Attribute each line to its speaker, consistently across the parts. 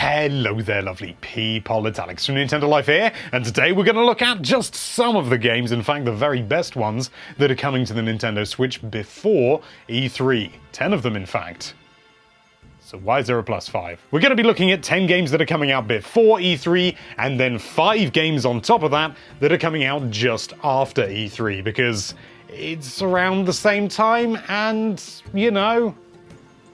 Speaker 1: Hello there, lovely people. It's Alex from Nintendo Life here, and today we're going to look at just some of the games, in fact the very best ones, that are coming to the Nintendo Switch before E3. 10 of them, in fact. So why is there a +5? We're going to be looking at 10 games that are coming out before E3, and then 5 games on top of that that are coming out just after E3, because it's around the same time, and, you know,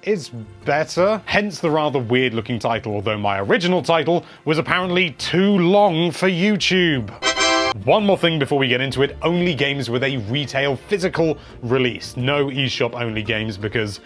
Speaker 1: it's better. Hence the rather weird looking title, although my original title was apparently too long for YouTube. One more thing before we get into it, only games with a retail physical release. No eShop only games, because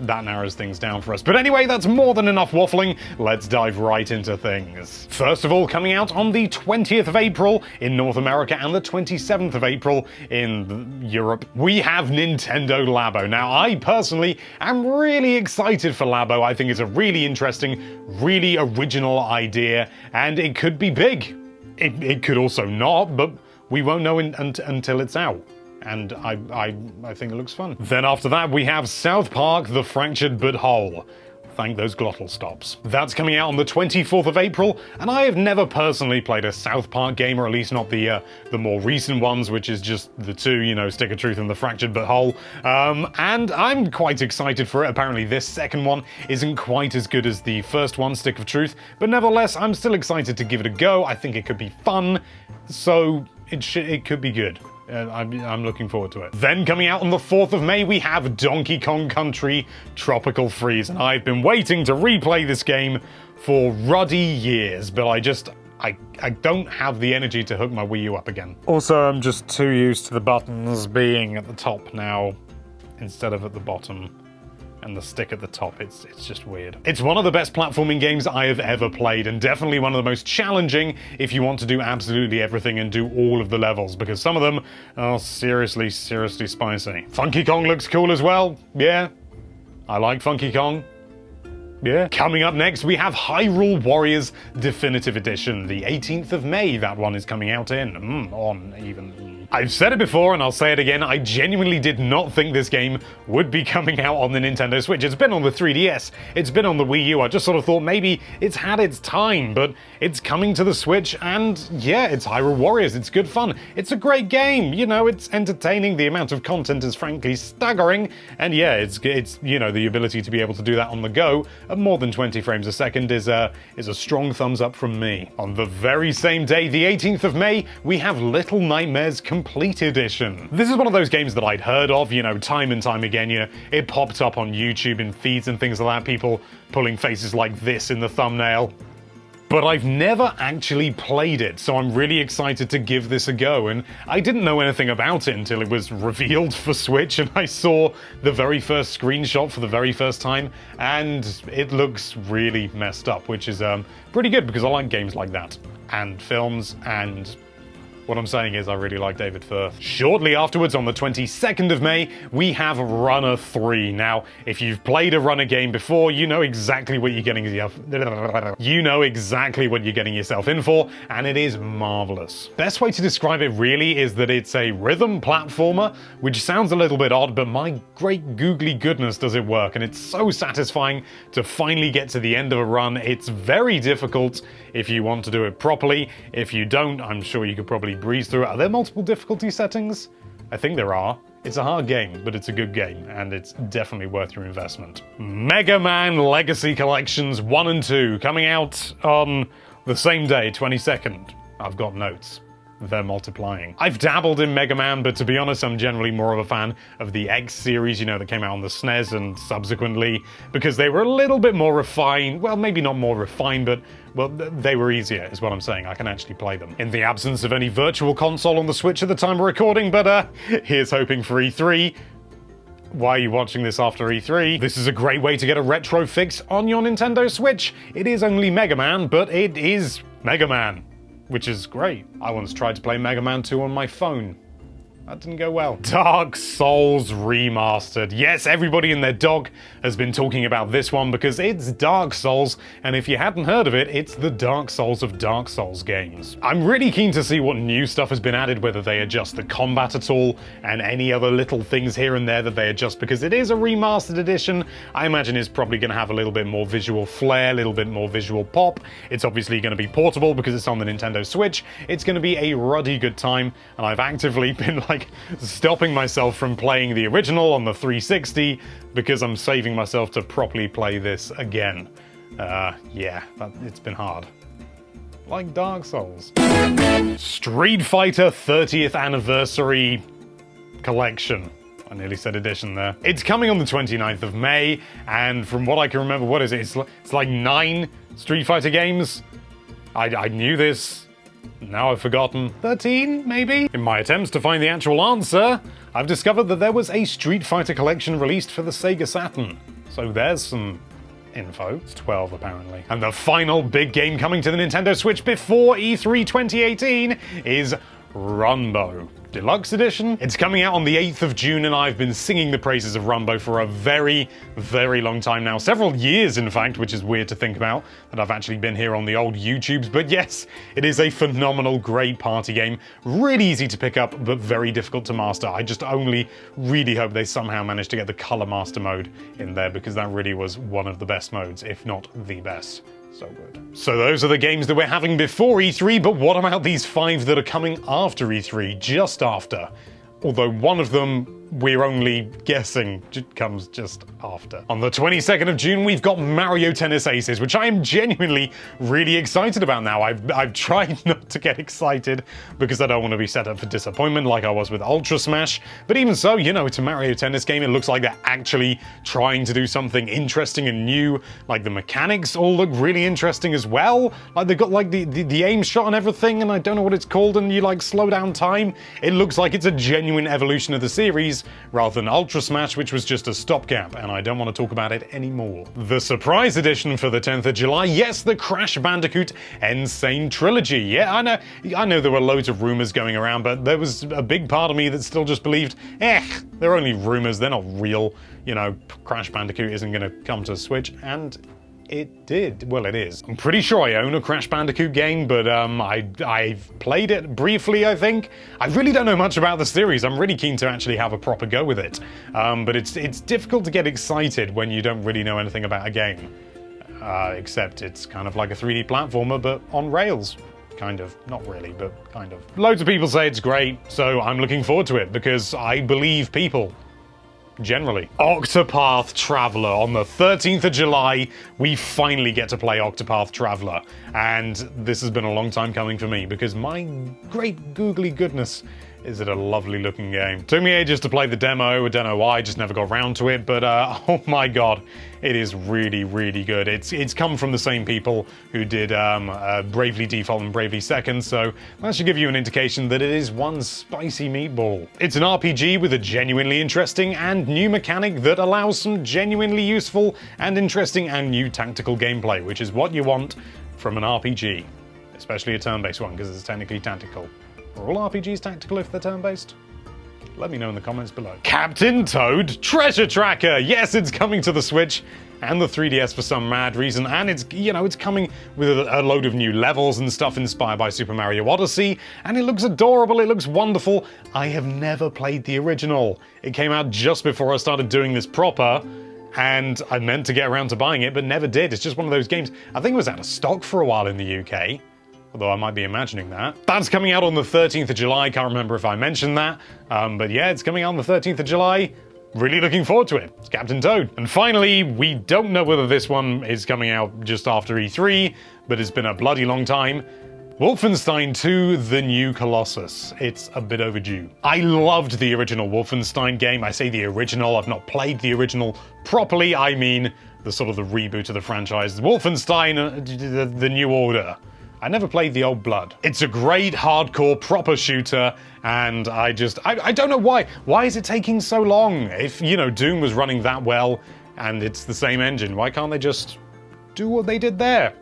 Speaker 1: that narrows things down for us. But anyway, that's more than enough waffling. Let's dive right into things. First of all, coming out on the 20th of April in North America and the 27th of April in Europe, we have Nintendo Labo. Now, I personally am really excited for Labo. I think it's a really interesting, really original idea, and it could be big. It could also not, but we won't know until it's out. And I think it looks fun. Then after that, we have South Park: The Fractured But Whole. Thank those glottal stops. That's coming out on the 24th of April, and I have never personally played a South Park game, or at least not the more recent ones, which is just the two, you know, Stick of Truth and The Fractured But Whole. And I'm quite excited for it. Apparently this second one isn't quite as good as the first one, Stick of Truth, but nevertheless, I'm still excited to give it a go. I think it could be fun, so it could be good. I'm looking forward to it. Then coming out on the 4th of May, we have Donkey Kong Country Tropical Freeze. And I've been waiting to replay this game for ruddy years, but I don't have the energy to hook my Wii U up again. Also, I'm just too used to the buttons being at the top now instead of at the bottom. And the stick at the top, it's just weird. It's one of the best platforming games I have ever played, and definitely one of the most challenging if you want to do absolutely everything and do all of the levels, because some of them are seriously, seriously spicy. Funky Kong looks cool as well. Yeah, I like Funky Kong. Yeah. Coming up next, we have Hyrule Warriors Definitive Edition. The 18th of May, that one is coming out in. I've said it before and I'll say it again, I genuinely did not think this game would be coming out on the Nintendo Switch. It's been on the 3DS, it's been on the Wii U, I just sort of thought maybe it's had its time, but it's coming to the Switch, and yeah, it's Hyrule Warriors, it's good fun. It's a great game, you know, it's entertaining, the amount of content is frankly staggering, and yeah, it's you know, the ability to be able to do that on the go at more than 20 frames a second is a strong thumbs up from me. On the very same day, the 18th of May, we have Little Nightmares Complete Edition. This is one of those games that I'd heard of, you know, time and time again. You know, it popped up on YouTube in feeds and things like that, people pulling faces like this in the thumbnail. But I've never actually played it, so I'm really excited to give this a go, and I didn't know anything about it until it was revealed for Switch, and I saw the very first screenshot for the very first time, and it looks really messed up, which is pretty good, because I like games like that, and films, and what I'm saying is I really like David Firth. Shortly afterwards, on the 22nd of May, we have Runner 3. Now, if you've played a Runner game before, you know exactly what you're getting yourself in for, and it is marvelous. Best way to describe it really is that it's a rhythm platformer, which sounds a little bit odd, but my great googly goodness does it work, and it's so satisfying to finally get to the end of a run. It's very difficult if you want to do it properly. If you don't, I'm sure you could probably breeze through it. Are there multiple difficulty settings? I think there are. It's a hard game, but it's a good game, and it's definitely worth your investment. Mega Man Legacy Collections 1 and 2, coming out on the same day, 22nd. I've got notes. They're multiplying. I've dabbled in Mega Man, but to be honest, I'm generally more of a fan of the X series, you know, that came out on the SNES and subsequently, because they were a little bit more refined. Well, maybe not more refined, but, well, they were easier, is what I'm saying. I can actually play them. In the absence of any virtual console on the Switch at the time of recording, but here's hoping for E3. Why are you watching this after E3? This is a great way to get a retro fix on your Nintendo Switch. It is only Mega Man, but it is Mega Man, which is great. I once tried to play Mega Man 2 on my phone. That didn't go well. Dark Souls Remastered. Yes, everybody and their dog has been talking about this one because it's Dark Souls, and if you hadn't heard of it, it's the Dark Souls of Dark Souls games. I'm really keen to see what new stuff has been added, whether they adjust the combat at all, and any other little things here and there that they adjust, because it is a remastered edition. I imagine it's probably going to have a little bit more visual flair, a little bit more visual pop. It's obviously going to be portable because it's on the Nintendo Switch. It's going to be a ruddy good time, and I've actively been stopping myself from playing the original on the 360 because I'm saving myself to properly play this again. Yeah, it's been hard. Like Dark Souls. Street Fighter 30th Anniversary Collection. I nearly said edition there. It's coming on the 29th of May, and from what I can remember, what is it? It's like 9 Street Fighter games. I knew this. Now I've forgotten. 13, maybe? In my attempts to find the actual answer, I've discovered that there was a Street Fighter collection released for the Sega Saturn. So there's some info. It's 12, apparently. And the final big game coming to the Nintendo Switch before E3 2018 is Rambo Deluxe Edition. It's coming out on the 8th of June, and I've been singing the praises of Rambo for a very, very long time now. Several years, in fact, which is weird to think about, that I've actually been here on the old YouTubes. But yes, it is a phenomenal, great party game. Really easy to pick up, but very difficult to master. I just only really hope they somehow manage to get the Color Master mode in there, because that really was one of the best modes, if not the best. So good. So those are the games that we're having before E3, but what about these 5 that are coming after E3, just after? Although one of them we're only guessing comes just after. On the 22nd of June, we've got Mario Tennis Aces, which I am genuinely really excited about now. I've tried not to get excited because I don't want to be set up for disappointment like I was with Ultra Smash. But even so, you know, it's a Mario Tennis game. It looks like they're actually trying to do something interesting and new. Like the mechanics all look really interesting as well. Like they've got like the aim shot and everything, and I don't know what it's called, and you like slow down time. It looks like it's a genuine evolution of the series, rather than Ultra Smash, which was just a stopgap, and I don't want to talk about it anymore. The surprise edition for the 10th of July, yes, the Crash Bandicoot Insane Trilogy. Yeah, I know there were loads of rumors going around, but there was a big part of me that still just believed, they're only rumors, they're not real. You know, Crash Bandicoot isn't going to come to Switch, and it did. Well, it is. I'm pretty sure I own a Crash Bandicoot game, but I've played it briefly, I think. I really don't know much about the series. I'm really keen to actually have a proper go with it. But it's difficult to get excited when you don't really know anything about a game. Except it's kind of like a 3D platformer, but on rails. Kind of. Not really, but kind of. Loads of people say it's great, so I'm looking forward to it, because I believe people. Generally. Octopath Traveler. On the 13th of July, we finally get to play Octopath Traveler. And this has been a long time coming for me, because my great googly goodness, is it a lovely looking game. Took me ages to play the demo, I don't know why, I just never got around to it, but oh my god, it is really, really good. It's come from the same people who did Bravely Default and Bravely Second, so that should give you an indication that it is one spicy meatball. It's an RPG with a genuinely interesting and new mechanic that allows some genuinely useful and interesting and new tactical gameplay, which is what you want from an RPG, especially a turn-based one, because it's technically tactical. Are all RPGs tactical if they're turn-based? Let me know in the comments below. Captain Toad Treasure Tracker! Yes, it's coming to the Switch and the 3DS for some mad reason, and it's, you know, it's coming with a load of new levels and stuff inspired by Super Mario Odyssey, and it looks adorable, it looks wonderful. I have never played the original. It came out just before I started doing this proper, and I meant to get around to buying it, but never did. It's just one of those games. I think it was out of stock for a while in the UK. Although I might be imagining that. That's coming out on the 13th of July. Can't remember if I mentioned that. But yeah, it's coming out on the 13th of July. Really looking forward to it. It's Captain Toad. And finally, we don't know whether this one is coming out just after E3, but it's been a bloody long time. Wolfenstein 2 The New Colossus. It's a bit overdue. I loved the original Wolfenstein game. I say the original, I've not played the original properly. I mean the sort of the reboot of the franchise. Wolfenstein The New Order. I never played the old Blood. It's a great, hardcore, proper shooter, and I don't know why. Why is it taking so long? If, you know, Doom was running that well, and it's the same engine, why can't they just do what they did there?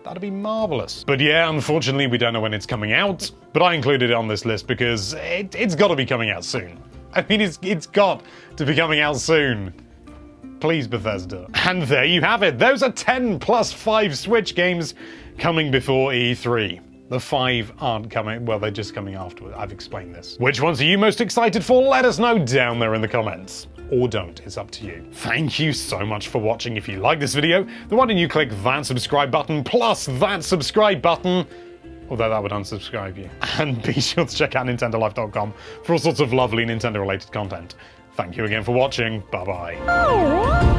Speaker 1: That'd be marvelous. But yeah, unfortunately, we don't know when it's coming out. But I included it on this list because it's got to be coming out soon. I mean, it's got to be coming out soon. Please, Bethesda. And there you have it. Those are 10 plus 5 Switch games coming before E3. The 5 aren't coming, well, they're just coming afterward. I've explained this. Which ones are you most excited for? Let us know down there in the comments. Or don't, it's up to you. Thank you so much for watching. If you like this video, then why don't you click that subscribe button plus that subscribe button, although that would unsubscribe you. And be sure to check out nintendolife.com for all sorts of lovely Nintendo related content. Thank you again for watching. Bye bye.